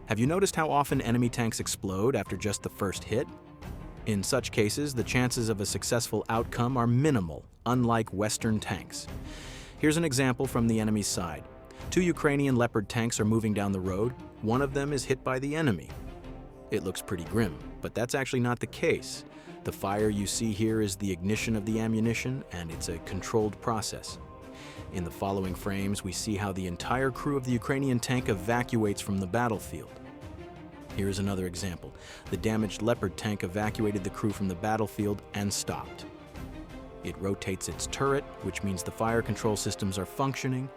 Have you noticed how often enemy tanks explode after just the first hit? In such cases, the chances of a successful outcome are minimal, unlike Western tanks. Here's an example from the enemy's side. Two Ukrainian Leopard tanks are moving down the road. One of them is hit by the enemy. It looks pretty grim, but that's actually not the case. The fire you see here is the ignition of the ammunition, and it's a controlled process. In the following frames, we see how the entire crew of the Ukrainian tank evacuates from the battlefield. Here's another example. The damaged Leopard tank evacuated the crew from the battlefield and stopped. It rotates its turret, which means the fire control systems are functioning.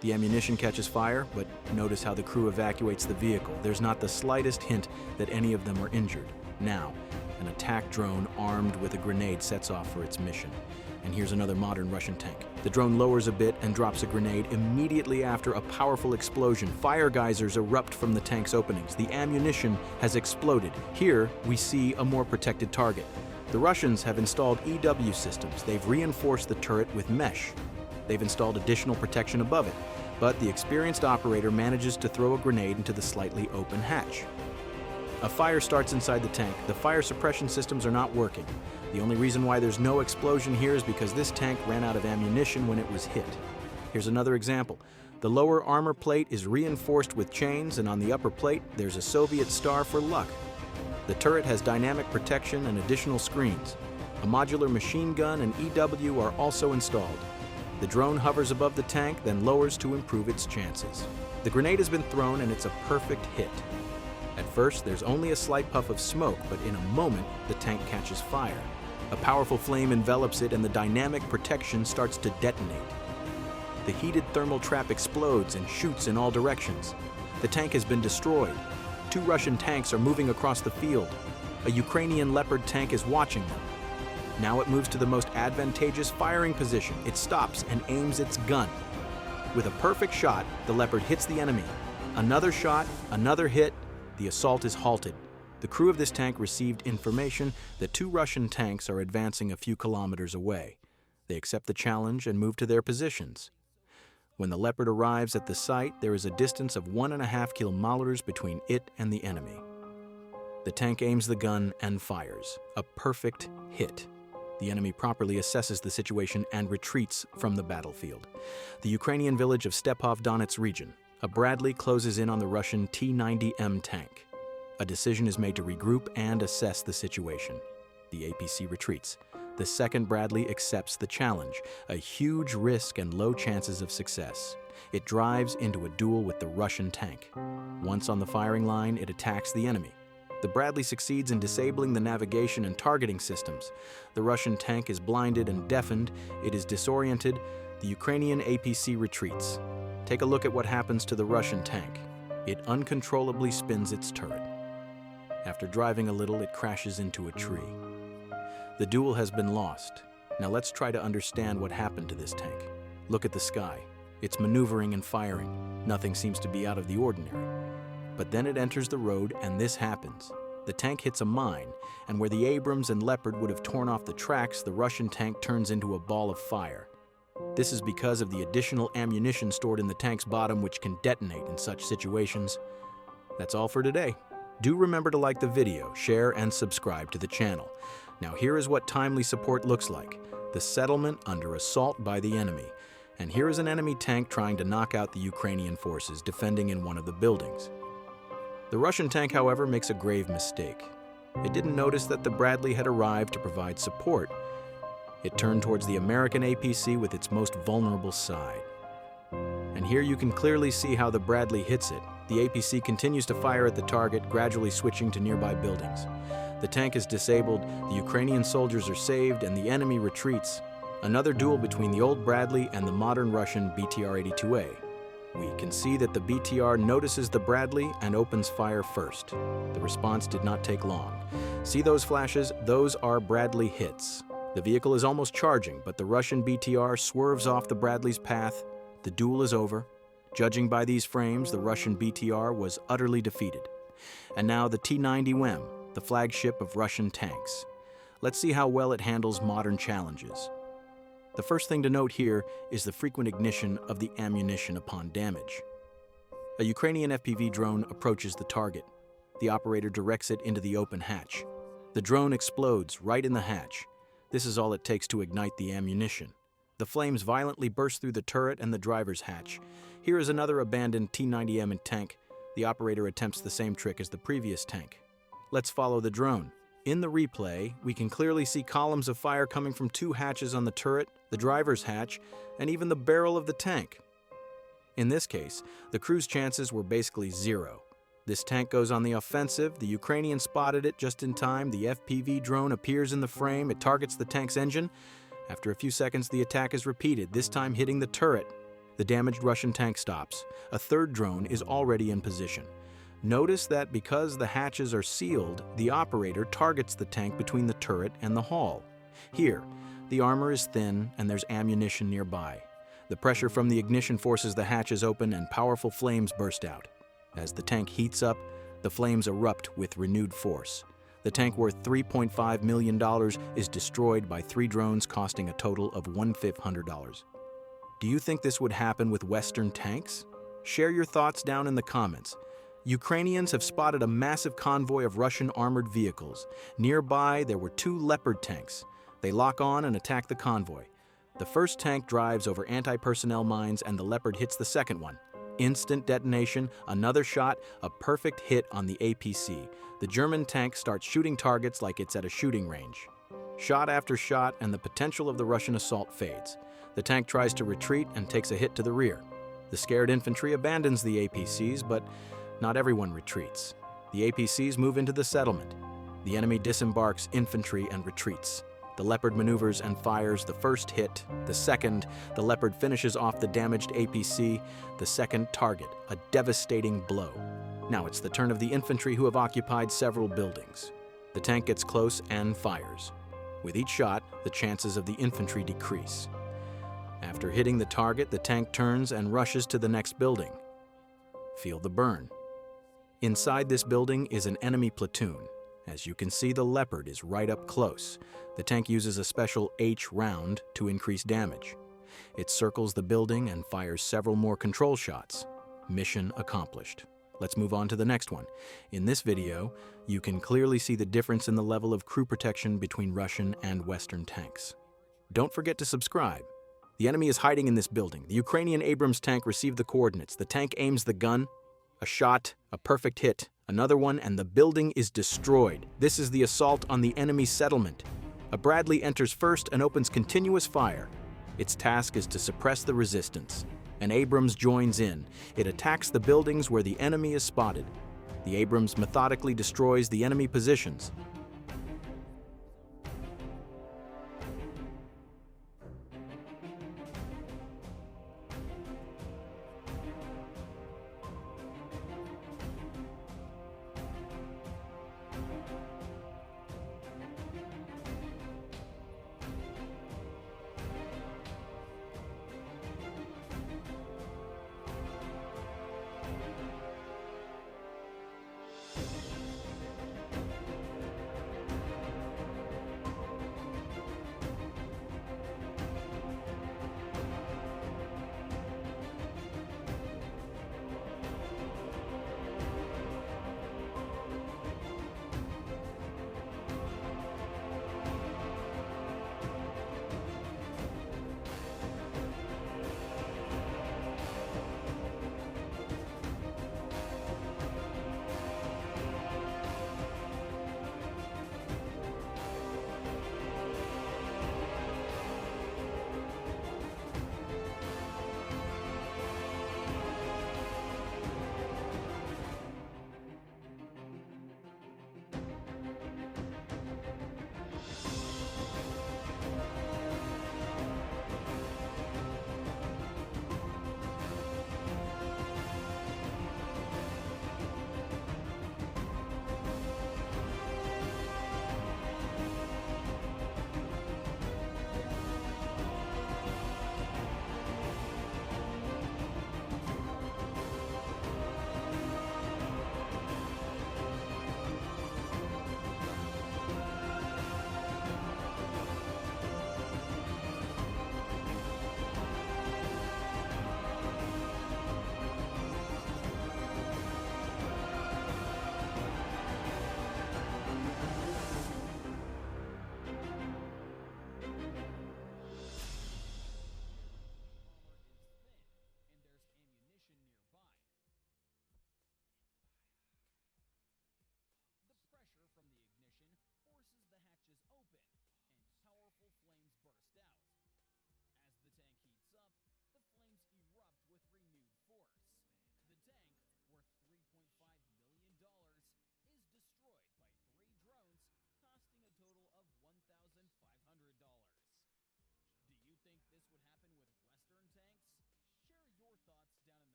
The ammunition catches fire, but notice how the crew evacuates the vehicle. There's not the slightest hint that any of them are injured. Now, an attack drone armed with a grenade sets off for its mission. And here's another modern Russian tank. The drone lowers a bit and drops a grenade immediately after a powerful explosion. Fire geysers erupt from the tank's openings. The ammunition has exploded. Here, we see a more protected target. The Russians have installed EW systems. They've reinforced the turret with mesh. They've installed additional protection above it, but the experienced operator manages to throw a grenade into the slightly open hatch. A fire starts inside the tank. The fire suppression systems are not working. The only reason why there's no explosion here is because this tank ran out of ammunition when it was hit. Here's another example. The lower armor plate is reinforced with chains, and on the upper plate, there's a Soviet star for luck. The turret has dynamic protection and additional screens. A modular machine gun and EW are also installed. The drone hovers above the tank, then lowers to improve its chances. The grenade has been thrown, and it's a perfect hit. At first, there's only a slight puff of smoke, but in a moment, the tank catches fire. A powerful flame envelops it, and the dynamic protection starts to detonate. The heated thermal trap explodes and shoots in all directions. The tank has been destroyed. Two Russian tanks are moving across the field. A Ukrainian Leopard tank is watching them. Now it moves to the most advantageous firing position. It stops and aims its gun. With a perfect shot, the Leopard hits the enemy. Another shot, another hit. The assault is halted. The crew of this tank received information that two Russian tanks are advancing a few kilometers away. They accept the challenge and move to their positions. When the Leopard arrives at the site, there is a distance of 1.5 kilometers between it and the enemy. The tank aims the gun and fires. A perfect hit. The enemy properly assesses the situation and retreats from the battlefield. The Ukrainian village of Stepov-Donetsk region. A Bradley closes in on the Russian T-90M tank. A decision is made to regroup and assess the situation. The APC retreats. The second Bradley accepts the challenge, a huge risk and low chances of success. It drives into a duel with the Russian tank. Once on the firing line, it attacks the enemy. The Bradley succeeds in disabling the navigation and targeting systems. The Russian tank is blinded and deafened. It is disoriented. The Ukrainian APC retreats. Take a look at what happens to the Russian tank. It uncontrollably spins its turret. After driving a little, it crashes into a tree. The duel has been lost. Now let's try to understand what happened to this tank. Look at the sky. It's maneuvering and firing. Nothing seems to be out of the ordinary. But then it enters the road, and this happens. The tank hits a mine, and where the Abrams and Leopard would have torn off the tracks, the Russian tank turns into a ball of fire. This is because of the additional ammunition stored in the tank's bottom, which can detonate in such situations. That's all for today. Do remember to like the video, share, and subscribe to the channel. Now here is what timely support looks like. The settlement under assault by the enemy. And here is an enemy tank trying to knock out the Ukrainian forces defending in one of the buildings. The Russian tank, however, makes a grave mistake. It didn't notice that the Bradley had arrived to provide support. It turned towards the American APC with its most vulnerable side. And here you can clearly see how the Bradley hits it. The APC continues to fire at the target, gradually switching to nearby buildings. The tank is disabled, the Ukrainian soldiers are saved, and the enemy retreats. Another duel between the old Bradley and the modern Russian BTR-82A. We can see that the BTR notices the Bradley and opens fire first. The response did not take long. See those flashes? Those are Bradley hits. The vehicle is almost charging, but the Russian BTR swerves off the Bradley's path. The duel is over. Judging by these frames, the Russian BTR was utterly defeated. And now the T-90M, the flagship of Russian tanks. Let's see how well it handles modern challenges. The first thing to note here is the frequent ignition of the ammunition upon damage. A Ukrainian FPV drone approaches the target. The operator directs it into the open hatch. The drone explodes right in the hatch. This is all it takes to ignite the ammunition. The flames violently burst through the turret and the driver's hatch. Here is another abandoned T-90M tank. The operator attempts the same trick as the previous tank. Let's follow the drone. In the replay, we can clearly see columns of fire coming from two hatches on the turret, the driver's hatch, and even the barrel of the tank. In this case, the crew's chances were basically zero. This tank goes on the offensive, the Ukrainians spotted it just in time, the FPV drone appears in the frame, it targets the tank's engine. After a few seconds, the attack is repeated, this time hitting the turret. The damaged Russian tank stops. A third drone is already in position. Notice that because the hatches are sealed, the operator targets the tank between the turret and the hull. Here, the armor is thin and there's ammunition nearby. The pressure from the ignition forces the hatches open and powerful flames burst out. As the tank heats up, the flames erupt with renewed force. The tank worth $3.5 million is destroyed by 3 drones costing a total of $1,500. Do you think this would happen with Western tanks? Share your thoughts down in the comments. Ukrainians have spotted a massive convoy of Russian armored vehicles. Nearby, there were 2 Leopard tanks. They lock on and attack the convoy. The first tank drives over anti-personnel mines and the Leopard hits the second one. Instant detonation, another shot, a perfect hit on the APC. The German tank starts shooting targets like it's at a shooting range. Shot after shot, and the potential of the Russian assault fades. The tank tries to retreat and takes a hit to the rear. The scared infantry abandons the APCs, but not everyone retreats. The APCs move into the settlement. The enemy disembarks infantry and retreats. The Leopard maneuvers and fires the first hit. The second, the Leopard finishes off the damaged APC, the second target, a devastating blow. Now it's the turn of the infantry who have occupied several buildings. The tank gets close and fires. With each shot, the chances of the infantry decrease. After hitting the target, the tank turns and rushes to the next building. Feel the burn. Inside this building is an enemy platoon. As you can see, the Leopard is right up close. The tank uses a special H round to increase damage. It circles the building and fires several more control shots. Mission accomplished. Let's move on to the next one. In this video, you can clearly see the difference in the level of crew protection between Russian and Western tanks. Don't forget to subscribe. The enemy is hiding in this building. The Ukrainian Abrams tank received the coordinates. The tank aims the gun. A shot, a perfect hit, another one, and the building is destroyed. This is the assault on the enemy settlement. A Bradley enters first and opens continuous fire. Its task is to suppress the resistance. An Abrams joins in. It attacks the buildings where the enemy is spotted. The Abrams methodically destroys the enemy positions.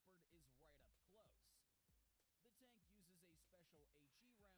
Leopard is right up close. The tank uses a special HE round